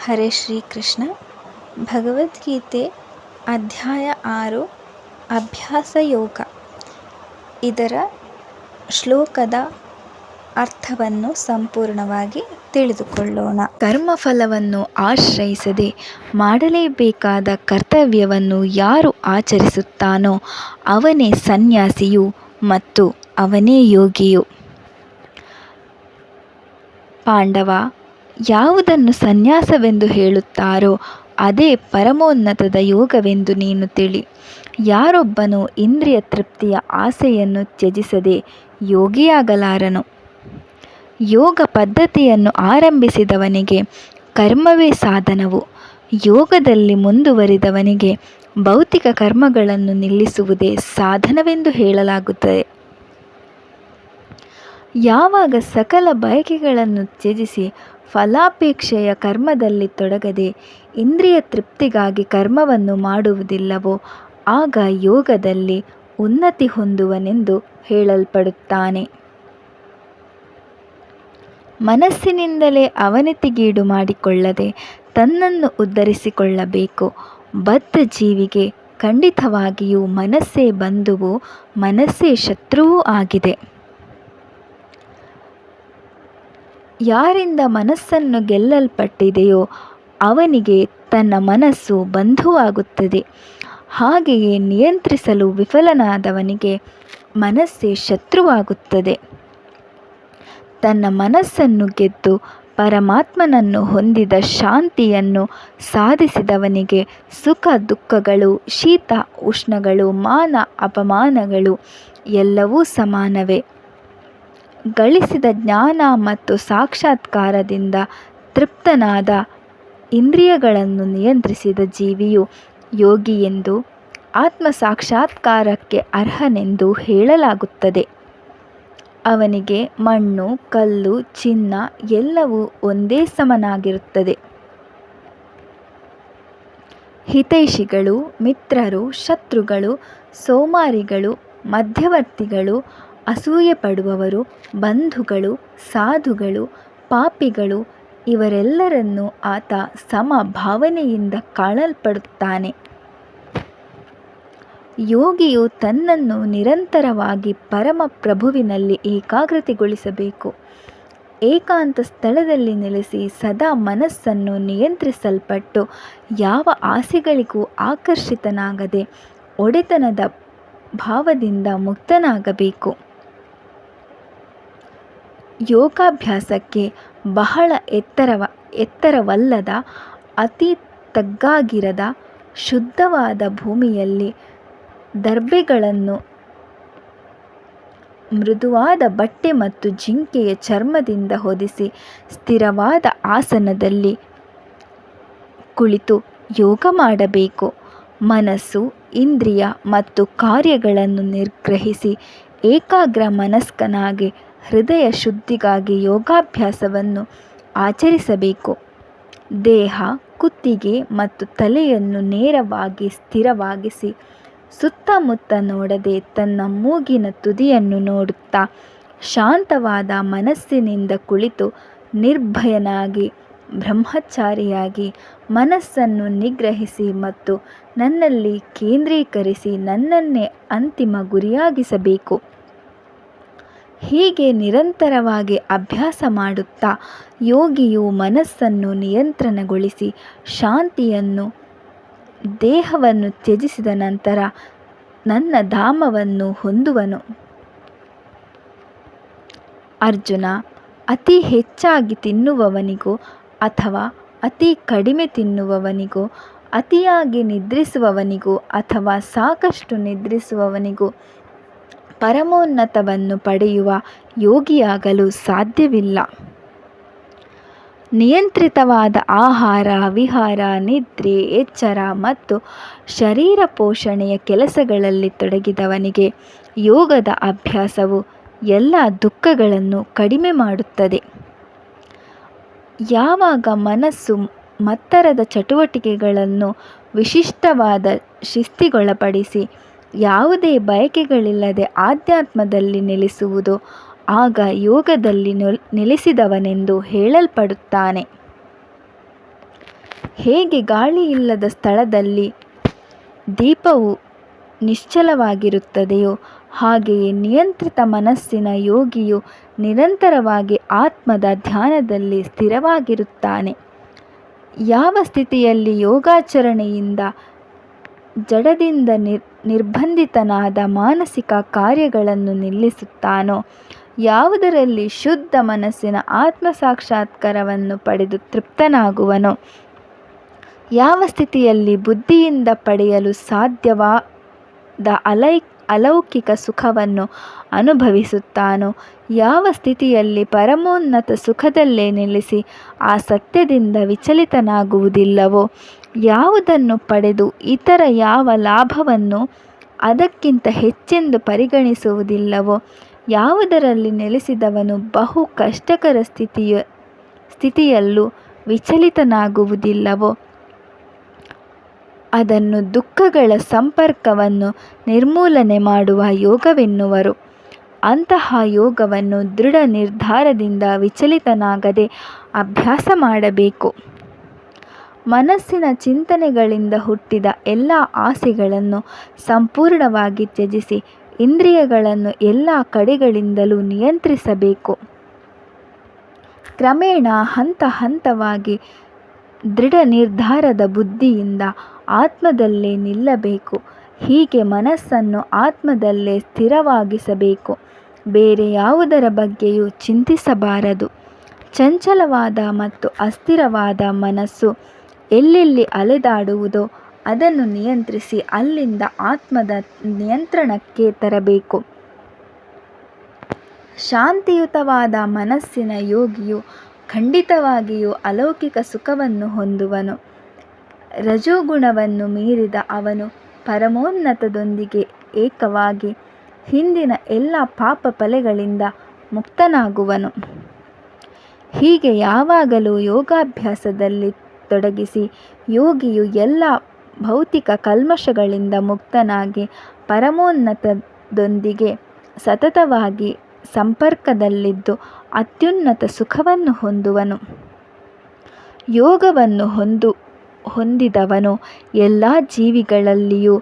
ಹರೇ ಶ್ರೀಕೃಷ್ಣ. ಭಗವದ್ಗೀತೆ ಅಧ್ಯಾಯ 6 ಅಭ್ಯಾಸ ಯೋಗ. ಇದರ ಶ್ಲೋಕದ ಅರ್ಥವನ್ನು ಸಂಪೂರ್ಣವಾಗಿ ತಿಳಿದುಕೊಳ್ಳೋಣ. ಕರ್ಮಫಲವನ್ನು ಆಶ್ರಯಿಸದೆ ಮಾಡಲೇಬೇಕಾದ ಕರ್ತವ್ಯವನ್ನು ಯಾರು ಆಚರಿಸುತ್ತಾನೋ ಅವನೇ ಸನ್ಯಾಸಿಯು ಮತ್ತು ಅವನೇ ಯೋಗಿಯು. ಪಾಂಡವ, ಯಾವುದನ್ನು ಸನ್ಯಾಸವೆಂದು ಹೇಳುತ್ತಾರೋ ಅದೇ ಪರಮೋನ್ನತದ ಯೋಗವೆಂದು ನೀನು ತಿಳಿ. ಯಾರೊಬ್ಬನು ಇಂದ್ರಿಯ ತೃಪ್ತಿಯ ಆಸೆಯನ್ನು ತ್ಯಜಿಸದೆ ಯೋಗಿಯಾಗಲಾರನು. ಯೋಗ ಪದ್ಧತಿಯನ್ನು ಆರಂಭಿಸಿದವನಿಗೆ ಕರ್ಮವೇ ಸಾಧನವು. ಯೋಗದಲ್ಲಿ ಮುಂದುವರಿದವನಿಗೆ ಭೌತಿಕ ಕರ್ಮಗಳನ್ನು ನಿಲ್ಲಿಸುವುದೇ ಸಾಧನವೆಂದು ಹೇಳಲಾಗುತ್ತದೆ. ಯಾವಾಗ ಸಕಲ ಬಯಕೆಗಳನ್ನು ತ್ಯಜಿಸಿ ಫಲಾಪೇಕ್ಷೆಯ ಕರ್ಮದಲ್ಲಿ ತೊಡಗದೆ ಇಂದ್ರಿಯ ತೃಪ್ತಿಗಾಗಿ ಕರ್ಮವನ್ನು ಮಾಡುವುದಿಲ್ಲವೋ ಆಗ ಯೋಗದಲ್ಲಿ ಉನ್ನತಿ ಹೊಂದುವನೆಂದು ಹೇಳಲ್ಪಡುತ್ತಾನೆ. ಮನಸ್ಸಿನಿಂದಲೇ ಅವನತಿಗೀಡು ಮಾಡಿಕೊಳ್ಳದೆ ತನ್ನನ್ನು ಉದ್ಧರಿಸಿಕೊಳ್ಳಬೇಕು. ಬದ್ಧ ಜೀವಿಗೆ ಖಂಡಿತವಾಗಿಯೂ ಮನಸ್ಸೇ ಬಂಧುವು, ಮನಸ್ಸೇ ಶತ್ರುವೂ ಆಗಿದೆ. ಯಾರಿಂದ ಮನಸ್ಸನ್ನು ಗೆಲ್ಲಲ್ಪಟ್ಟಿದೆಯೋ ಅವನಿಗೆ ತನ್ನ ಮನಸ್ಸು ಬಂಧುವಾಗುತ್ತದೆ. ಹಾಗೆಯೇ ನಿಯಂತ್ರಿಸಲು ವಿಫಲನಾದವನಿಗೆ ಮನಸ್ಸೇ ಶತ್ರುವಾಗುತ್ತದೆ. ತನ್ನ ಮನಸ್ಸನ್ನು ಗೆದ್ದು ಪರಮಾತ್ಮನನ್ನು ಹೊಂದಿದ ಶಾಂತಿಯನ್ನು ಸಾಧಿಸಿದವನಿಗೆ ಸುಖ ದುಃಖಗಳು, ಶೀತ ಉಷ್ಣಗಳು, ಮಾನ ಅಪಮಾನಗಳು ಎಲ್ಲವೂ ಸಮಾನವೇ. ಗಳಿಸಿದ ಜ್ಞಾನ ಮತ್ತು ಸಾಕ್ಷಾತ್ಕಾರದಿಂದ ತೃಪ್ತನಾದ ಇಂದ್ರಿಯಗಳನ್ನು ನಿಯಂತ್ರಿಸಿದ ಜೀವಿಯು ಯೋಗಿಯೆಂದು, ಆತ್ಮ ಸಾಕ್ಷಾತ್ಕಾರಕ್ಕೆ ಅರ್ಹನೆಂದು ಹೇಳಲಾಗುತ್ತದೆ. ಅವನಿಗೆ ಮಣ್ಣು, ಕಲ್ಲು, ಚಿನ್ನ ಎಲ್ಲವೂ ಒಂದೇ ಸಮನಾಗಿರುತ್ತದೆ. ಹಿತೈಷಿಗಳು, ಮಿತ್ರರು, ಶತ್ರುಗಳು, ಸೋಮಾರಿಗಳು, ಮಧ್ಯವರ್ತಿಗಳು, ಅಸೂಯೆ ಪಡುವವರು, ಬಂಧುಗಳು, ಸಾಧುಗಳು, ಪಾಪಿಗಳು ಇವರೆಲ್ಲರನ್ನೂ ಆತ ಸಮ ಭಾವನೆಯಿಂದ ಕಾಣಲ್ಪಡುತ್ತಾನೆ. ಯೋಗಿಯು ತನ್ನನ್ನು ನಿರಂತರವಾಗಿ ಪರಮ ಪ್ರಭುವಿನಲ್ಲಿ ಏಕಾಗ್ರತೆಗೊಳಿಸಬೇಕು. ಏಕಾಂತ ಸ್ಥಳದಲ್ಲಿ ನೆಲೆಸಿ ಸದಾ ಮನಸ್ಸನ್ನು ನಿಯಂತ್ರಿಸಲ್ಪಟ್ಟು ಯಾವ ಆಸೆಗಳಿಗೂ ಆಕರ್ಷಿತನಾಗದೆ ಒಡೆತನದ ಭಾವದಿಂದ ಮುಕ್ತನಾಗಬೇಕು. ಯೋಗಾಭ್ಯಾಸಕ್ಕೆ ಬಹಳ ಎತ್ತರವಲ್ಲದ, ಅತಿ ತಗ್ಗಾಗಿರದ, ಶುದ್ಧವಾದ ಭೂಮಿಯಲ್ಲಿ ದರ್ಬೆಗಳನ್ನು ಮೃದುವಾದ ಬಟ್ಟೆ ಮತ್ತು ಜಿಂಕೆಯ ಚರ್ಮದಿಂದ ಹೊದಿಸಿ ಸ್ಥಿರವಾದ ಆಸನದಲ್ಲಿ ಕುಳಿತು ಯೋಗ ಮಾಡಬೇಕು. ಮನಸ್ಸು, ಇಂದ್ರಿಯ ಮತ್ತು ಕಾರ್ಯಗಳನ್ನು ನಿಗ್ರಹಿಸಿ ಏಕಾಗ್ರ ಮನಸ್ಕನಾಗಿ ಹೃದಯ ಶುದ್ಧಿಗಾಗಿ ಯೋಗಾಭ್ಯಾಸವನ್ನು ಆಚರಿಸಬೇಕು. ದೇಹ, ಕುತ್ತಿಗೆ ಮತ್ತು ತಲೆಯನ್ನು ನೇರವಾಗಿ ಸ್ಥಿರವಾಗಿಸಿ ಸುತ್ತಮುತ್ತ ನೋಡದೆ ತನ್ನ ಮೂಗಿನ ತುದಿಯನ್ನು ನೋಡುತ್ತಾ ಶಾಂತವಾದ ಮನಸ್ಸಿನಿಂದ ಕುಳಿತು ನಿರ್ಭಯನಾಗಿ ಬ್ರಹ್ಮಚಾರಿಯಾಗಿ ಮನಸ್ಸನ್ನು ನಿಗ್ರಹಿಸಿ ಮತ್ತು ನನ್ನಲ್ಲಿ ಕೇಂದ್ರೀಕರಿಸಿ ನನ್ನನ್ನೇ ಅಂತಿಮ ಗುರಿಯಾಗಿಸಬೇಕು. ಹೀಗೆ ನಿರಂತರವಾಗಿ ಅಭ್ಯಾಸ ಮಾಡುತ್ತಾ ಯೋಗಿಯು ಮನಸ್ಸನ್ನು ನಿಯಂತ್ರಣಗೊಳಿಸಿ ಶಾಂತಿಯನ್ನು, ದೇಹವನ್ನು ತ್ಯಜಿಸಿದ ನಂತರ ನನ್ನ ಧಾಮವನ್ನು ಹೊಂದುವನು. ಅರ್ಜುನ, ಅತಿ ಹೆಚ್ಚಾಗಿ ತಿನ್ನುವವನಿಗೂ ಅಥವಾ ಅತಿ ಕಡಿಮೆ ತಿನ್ನುವವನಿಗೂ, ಅತಿಯಾಗಿ ನಿದ್ರಿಸುವವನಿಗೂ ಅಥವಾ ಸಾಕಷ್ಟು ನಿದ್ರಿಸುವವನಿಗೂ ಪರಮೋನ್ನತವನ್ನು ಪಡೆಯುವ ಯೋಗಿಯಾಗಲು ಸಾಧ್ಯವಿಲ್ಲ. ನಿಯಂತ್ರಿತವಾದ ಆಹಾರ, ವಿಹಾರ, ನಿದ್ರೆ, ಎಚ್ಚರ ಮತ್ತು ಶರೀರ ಪೋಷಣೆಯ ಕೆಲಸಗಳಲ್ಲಿ ತೊಡಗಿದವನಿಗೆ ಯೋಗದ ಅಭ್ಯಾಸವು ಎಲ್ಲ ದುಃಖಗಳನ್ನು ಕಡಿಮೆ ಮಾಡುತ್ತದೆ. ಯಾವಾಗ ಮನಸ್ಸು ಮತ್ತರದ ಚಟುವಟಿಕೆಗಳನ್ನು ವಿಶಿಷ್ಟವಾದ ಶಿಸ್ತಿಗೊಳಪಡಿಸಿ ಯಾವುದೇ ಬಯಕೆಗಳಿಲ್ಲದೆ ಆಧ್ಯಾತ್ಮದಲ್ಲಿ ನೆಲೆಸುವುದೋ ಆಗ ಯೋಗದಲ್ಲಿ ನೆಲೆಸಿದವನೆಂದು ಹೇಳಲ್ಪಡುತ್ತಾನೆ. ಹೇಗೆ ಗಾಳಿಯಿಲ್ಲದ ಸ್ಥಳದಲ್ಲಿ ದೀಪವು ನಿಶ್ಚಲವಾಗಿರುತ್ತದೆಯೋ ಹಾಗೆಯೇ ನಿಯಂತ್ರಿತ ಮನಸ್ಸಿನ ಯೋಗಿಯು ನಿರಂತರವಾಗಿ ಆತ್ಮದ ಧ್ಯಾನದಲ್ಲಿ ಸ್ಥಿರವಾಗಿರುತ್ತಾನೆ. ಯಾವ ಸ್ಥಿತಿಯಲ್ಲಿ ಯೋಗಾಚರಣೆಯಿಂದ ಜಡದಿಂದ ನಿರ್ಬಂಧಿತನಾದ ಮಾನಸಿಕ ಕಾರ್ಯಗಳನ್ನು ನಿಲ್ಲಿಸುತ್ತಾನೋ, ಯಾವುದರಲ್ಲಿ ಶುದ್ಧ ಮನಸ್ಸಿನ ಆತ್ಮ ಸಾಕ್ಷಾತ್ಕಾರವನ್ನು ಪಡೆದು ತೃಪ್ತನಾಗುವನೋ, ಯಾವ ಸ್ಥಿತಿಯಲ್ಲಿ ಬುದ್ಧಿಯಿಂದ ಪಡೆಯಲು ಸಾಧ್ಯವಾದ ಅಲೌಕಿಕ ಸುಖವನ್ನು ಅನುಭವಿಸುತ್ತಾನೋ, ಯಾವ ಸ್ಥಿತಿಯಲ್ಲಿ ಪರಮೋನ್ನತ ಸುಖದಲ್ಲೇ ನೆಲೆಸಿ ಆ ಸತ್ಯದಿಂದ ವಿಚಲಿತನಾಗುವುದಿಲ್ಲವೋ, ಯಾವುದನ್ನು ಪಡೆದು ಇತರ ಯಾವ ಲಾಭವನ್ನು ಅದಕ್ಕಿಂತ ಹೆಚ್ಚೆಂದು ಪರಿಗಣಿಸುವುದಿಲ್ಲವೋ, ಯಾವುದರಲ್ಲಿ ನೆಲೆಸಿದವನು ಬಹು ಕಷ್ಟಕರ ಸ್ಥಿತಿಯಲ್ಲೂ ವಿಚಲಿತನಾಗುವುದಿಲ್ಲವೋ ಅದನ್ನು ದುಃಖಗಳ ಸಂಪರ್ಕವನ್ನು ನಿರ್ಮೂಲನೆ ಮಾಡುವ ಯೋಗವೆನ್ನುವರು. ಅಂತಹ ಯೋಗವನ್ನು ದೃಢ ನಿರ್ಧಾರದಿಂದ ವಿಚಲಿತನಾಗದೆ ಅಭ್ಯಾಸ ಮಾಡಬೇಕು. ಮನಸ್ಸಿನ ಚಿಂತನೆಗಳಿಂದ ಹುಟ್ಟಿದ ಎಲ್ಲ ಆಸೆಗಳನ್ನು ಸಂಪೂರ್ಣವಾಗಿ ತ್ಯಜಿಸಿ ಇಂದ್ರಿಯಗಳನ್ನು ಎಲ್ಲ ಕಡೆಗಳಿಂದಲೂ ನಿಯಂತ್ರಿಸಬೇಕು. ಕ್ರಮೇಣ ಹಂತ ಹಂತವಾಗಿ ದೃಢ ನಿರ್ಧಾರದ ಬುದ್ಧಿಯಿಂದ ಆತ್ಮದಲ್ಲೇ ನಿಲ್ಲಬೇಕು. ಹೀಗೆ ಮನಸ್ಸನ್ನು ಆತ್ಮದಲ್ಲೇ ಸ್ಥಿರವಾಗಿಸಬೇಕು. ಬೇರೆ ಯಾವುದರ ಬಗ್ಗೆಯೂ ಚಿಂತಿಸಬಾರದು. ಚಂಚಲವಾದ ಮತ್ತು ಅಸ್ಥಿರವಾದ ಮನಸ್ಸು ಎಲ್ಲೆಲ್ಲಿ ಅಲೆದಾಡುವುದೋ ಅದನ್ನು ನಿಯಂತ್ರಿಸಿ ಅಲ್ಲಿಂದ ಆತ್ಮದ ನಿಯಂತ್ರಣಕ್ಕೆ ತರಬೇಕು. ಶಾಂತಿಯುತವಾದ ಮನಸ್ಸಿನ ಯೋಗಿಯು ಖಂಡಿತವಾಗಿಯೂ ಅಲೌಕಿಕ ಸುಖವನ್ನು ಹೊಂದುವನು. ರಜೋಗುಣವನ್ನು ಮೀರಿದ ಅವನು ಪರಮೋನ್ನತದೊಂದಿಗೆ ಏಕವಾಗಿ ಹಿಂದಿನ ಎಲ್ಲ ಪಾಪ ಫಲಗಳಿಂದ ಮುಕ್ತನಾಗುವನು. ಹೀಗೆ ಯಾವಾಗಲೂ ಯೋಗಾಭ್ಯಾಸದಲ್ಲಿ ತೊಡಗಿಸಿ ಯೋಗಿಯು ಎಲ್ಲ ಭೌತಿಕ ಕಲ್ಮಶಗಳಿಂದ ಮುಕ್ತನಾಗಿ ಪರಮೋನ್ನತದೊಂದಿಗೆ ಸತತವಾಗಿ ಸಂಪರ್ಕದಲ್ಲಿದ್ದು ಅತ್ಯುನ್ನತ ಸುಖವನ್ನು ಹೊಂದುವನು. ಯೋಗವನ್ನು ಹೊಂದಿದವನು ಎಲ್ಲ ಜೀವಿಗಳಲ್ಲಿಯೂ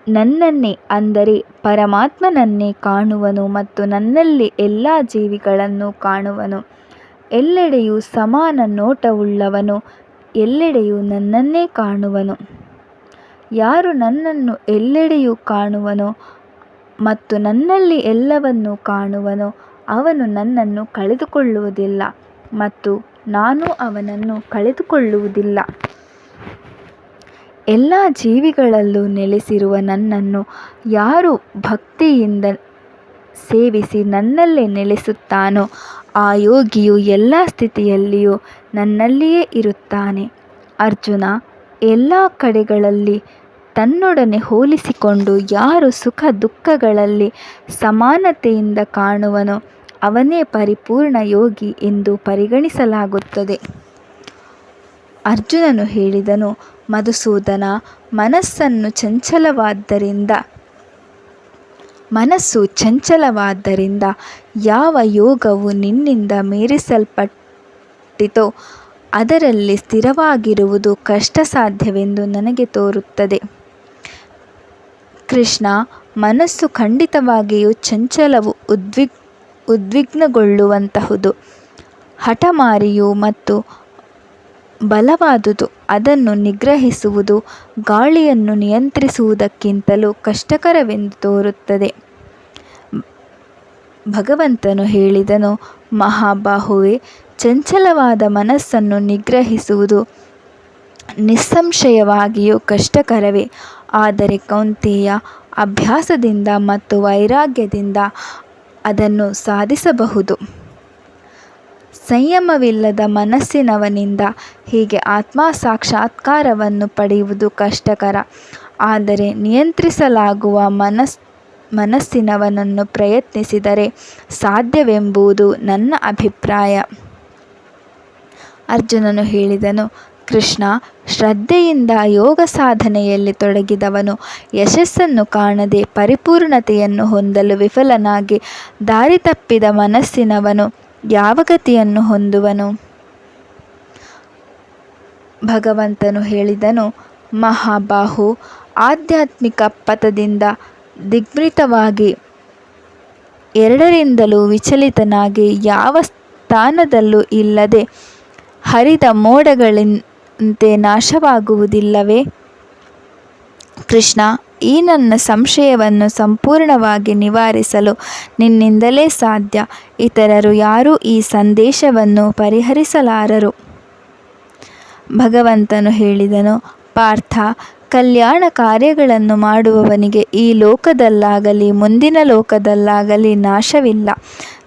ನನ್ನನ್ನೇ ಅಂದರೆ ಪರಮಾತ್ಮನನ್ನೇ ಕಾಣುವನು ಮತ್ತು ನನ್ನಲ್ಲಿ ಎಲ್ಲ ಜೀವಿಗಳನ್ನು ಕಾಣುವನು. ಎಲ್ಲೆಡೆಯೂ ಸಮಾನ ನೋಟವುಳ್ಳವನು ಎಲ್ಲೆಡೆಯೂ ನನ್ನನ್ನೇ ಕಾಣುವನು. ಯಾರು ನನ್ನನ್ನು ಎಲ್ಲೆಡೆಯೂ ಕಾಣುವನೋ ಮತ್ತು ನನ್ನಲ್ಲಿ ಎಲ್ಲವನ್ನೂ ಕಾಣುವನೋ ಅವನು ನನ್ನನ್ನು ಕಳೆದುಕೊಳ್ಳುವುದಿಲ್ಲ ಮತ್ತು ನಾನು ಅವನನ್ನು ಕಳೆದುಕೊಳ್ಳುವುದಿಲ್ಲ. ಎಲ್ಲ ಜೀವಿಗಳಲ್ಲೂ ನೆಲೆಸಿರುವ ನನ್ನನ್ನು ಯಾರು ಭಕ್ತಿಯಿಂದ ಸೇವಿಸಿ ನನ್ನಲ್ಲೇ ನೆಲೆಸುತ್ತಾನೋ ಆ ಯೋಗಿಯು ಎಲ್ಲ ಸ್ಥಿತಿಯಲ್ಲಿಯೂ ನನ್ನಲ್ಲಿಯೇ ಇರುತ್ತಾನೆ. ಅರ್ಜುನ, ಎಲ್ಲ ಕಡೆಗಳಲ್ಲಿ ತನ್ನೊಡನೆ ಹೋಲಿಸಿಕೊಂಡು ಯಾರು ಸುಖ ದುಃಖಗಳಲ್ಲಿ ಸಮಾನತೆಯಿಂದ ಕಾಣುವನೋ ಅವನೇ ಪರಿಪೂರ್ಣ ಯೋಗಿ ಎಂದು ಪರಿಗಣಿಸಲಾಗುತ್ತದೆ. ಅರ್ಜುನನು ಹೇಳಿದನು, ಮಧುಸೂದನ, ಮನಸ್ಸು ಚಂಚಲವಾದ್ದರಿಂದ ಯಾವ ಯೋಗವು ನಿನ್ನಿಂದ ಮೀರಿಸಲ್ಪಟ್ಟಿತೋ ಅದರಲ್ಲಿ ಸ್ಥಿರವಾಗಿರುವುದು ಕಷ್ಟ ಸಾಧ್ಯವೆಂದು ನನಗೆ ತೋರುತ್ತದೆ. ಕೃಷ್ಣ, ಮನಸ್ಸು ಖಂಡಿತವಾಗಿಯೂ ಚಂಚಲವು ಉದ್ವಿಗ್ನಗೊಳ್ಳುವಂತಹುದು, ಹಠಮಾರಿಯೂ ಮತ್ತು ಬಲವಾದುದು. ಅದನ್ನು ನಿಗ್ರಹಿಸುವುದು ಗಾಳಿಯನ್ನು ನಿಯಂತ್ರಿಸುವುದಕ್ಕಿಂತಲೂ ಕಷ್ಟಕರವೆಂದು ತೋರುತ್ತದೆ. ಭಗವಂತನು ಹೇಳಿದನು, ಮಹಾಬಾಹುವೆ, ಚಂಚಲವಾದ ಮನಸ್ಸನ್ನು ನಿಗ್ರಹಿಸುವುದು ನಿಸ್ಸಂಶಯವಾಗಿಯೂ ಕಷ್ಟಕರವೇ. ಆದರೆ ಕೌಂತೆಯ, ಅಭ್ಯಾಸದಿಂದ ಮತ್ತು ವೈರಾಗ್ಯದಿಂದ ಅದನ್ನು ಸಾಧಿಸಬಹುದು. ಸಂಯಮವಿಲ್ಲದ ಮನಸ್ಸಿನವನಿಂದ ಹೀಗೆ ಆತ್ಮ ಸಾಕ್ಷಾತ್ಕಾರವನ್ನು ಪಡೆಯುವುದು ಕಷ್ಟಕರ. ಆದರೆ ನಿಯಂತ್ರಿಸಲಾಗುವ ಮನಸ್ಸಿನವನನ್ನು ಪ್ರಯತ್ನಿಸಿದರೆ ಸಾಧ್ಯವೆಂಬುದು ನನ್ನ ಅಭಿಪ್ರಾಯ. ಅರ್ಜುನನು ಹೇಳಿದನು, ಕೃಷ್ಣ, ಶ್ರದ್ಧೆಯಿಂದ ಯೋಗ ಸಾಧನೆಯಲ್ಲಿ ತೊಡಗಿದವನು ಯಶಸ್ಸನ್ನು ಕಾಣದೆ ಪರಿಪೂರ್ಣತೆಯನ್ನು ಹೊಂದಲು ವಿಫಲನಾಗಿ ದಾರಿ ತಪ್ಪಿದ ಮನಸ್ಸಿನವನು ಯಾವ ಗತಿಯನ್ನು ಹೊಂದುವನು? ಭಗವಂತನು ಹೇಳಿದನು, ಮಹಾಬಾಹು, ಆಧ್ಯಾತ್ಮಿಕ ಪಥದಿಂದ ದಿಗ್ಭ್ರಮವಾಗಿ ಎರಡರಿಂದಲೂ ವಿಚಲಿತನಾಗಿ ಯಾವ ಸ್ಥಾನದಲ್ಲೂ ಇಲ್ಲದೆ ಹರಿದ ಮೋಡಗಳಂತೆ ನಾಶವಾಗುವುದಿಲ್ಲವೇ? ಕೃಷ್ಣ, ಈ ನನ್ನ ಸಂಶಯವನ್ನು ಸಂಪೂರ್ಣವಾಗಿ ನಿವಾರಿಸಲು ನಿನ್ನಿಂದಲೇ ಸಾಧ್ಯ. ಇತರರು ಯಾರೂ ಈ ಸಂದೇಶವನ್ನು ಪರಿಹರಿಸಲಾರರು. ಭಗವಂತನು ಹೇಳಿದನು, ಪಾರ್ಥ, ಕಲ್ಯಾಣ ಕಾರ್ಯಗಳನ್ನು ಮಾಡುವವನಿಗೆ ಈ ಲೋಕದಲ್ಲಾಗಲಿ ಮುಂದಿನ ಲೋಕದಲ್ಲಾಗಲಿ ನಾಶವಿಲ್ಲ.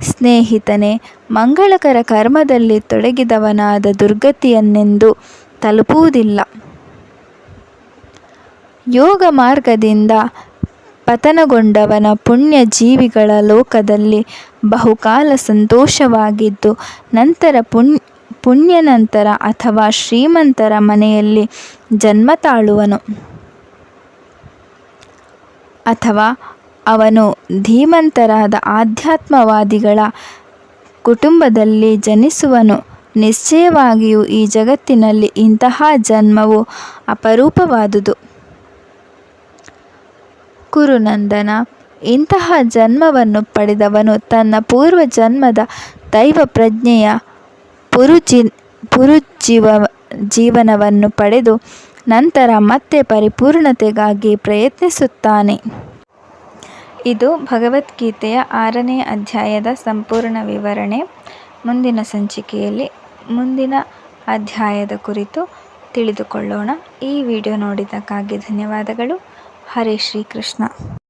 ಸ್ನೇಹಿತನೇ, ಮಂಗಳಕರ ಕರ್ಮದಲ್ಲಿ ತೊಡಗಿದವನಾದ ದುರ್ಗತಿಯನ್ನೆಂದೂ ತಲುಪುವುದಿಲ್ಲ. ಯೋಗ ಮಾರ್ಗದಿಂದ ಪತನಗೊಂಡವನ ಪುಣ್ಯ ಜೀವಿಗಳ ಲೋಕದಲ್ಲಿ ಬಹುಕಾಲ ಸಂತೋಷವಾಗಿದ್ದು ನಂತರ ಪುಣ್ಯನಂತರ ಅಥವಾ ಶ್ರೀಮಂತರ ಮನೆಯಲ್ಲಿ ಜನ್ಮ ತಾಳುವನು, ಅಥವಾ ಅವನು ಧೀಮಂತರಾದ ಆಧ್ಯಾತ್ಮವಾದಿಗಳ ಕುಟುಂಬದಲ್ಲಿ ಜನಿಸುವನು. ನಿಶ್ಚಯವಾಗಿಯೂ ಈ ಜಗತ್ತಿನಲ್ಲಿ ಇಂತಹ ಜನ್ಮವು ಅಪರೂಪವಾದುದು. ಕುರುನಂದನ, ಇಂತಹ ಜನ್ಮವನ್ನು ಪಡೆದವನು ತನ್ನ ಪೂರ್ವ ಜನ್ಮದ ದೈವ ಪ್ರಜ್ಞೆಯ ಜೀವನವನ್ನು ಪಡೆದು ನಂತರ ಮತ್ತೆ ಪರಿಪೂರ್ಣತೆಗಾಗಿ ಪ್ರಯತ್ನಿಸುತ್ತಾನೆ. ಇದು ಭಗವದ್ಗೀತೆಯ 6ನೇ ಅಧ್ಯಾಯದ ಸಂಪೂರ್ಣ ವಿವರಣೆ. ಮುಂದಿನ ಸಂಚಿಕೆಯಲ್ಲಿ ಮುಂದಿನ ಅಧ್ಯಾಯದ ಕುರಿತು ತಿಳಿದುಕೊಳ್ಳೋಣ. ಈ ವಿಡಿಯೋ ನೋಡಿದ್ದಕ್ಕಾಗಿ ಧನ್ಯವಾದಗಳು. ಹರೇ ಶ್ರೀ ಕೃಷ್ಣ.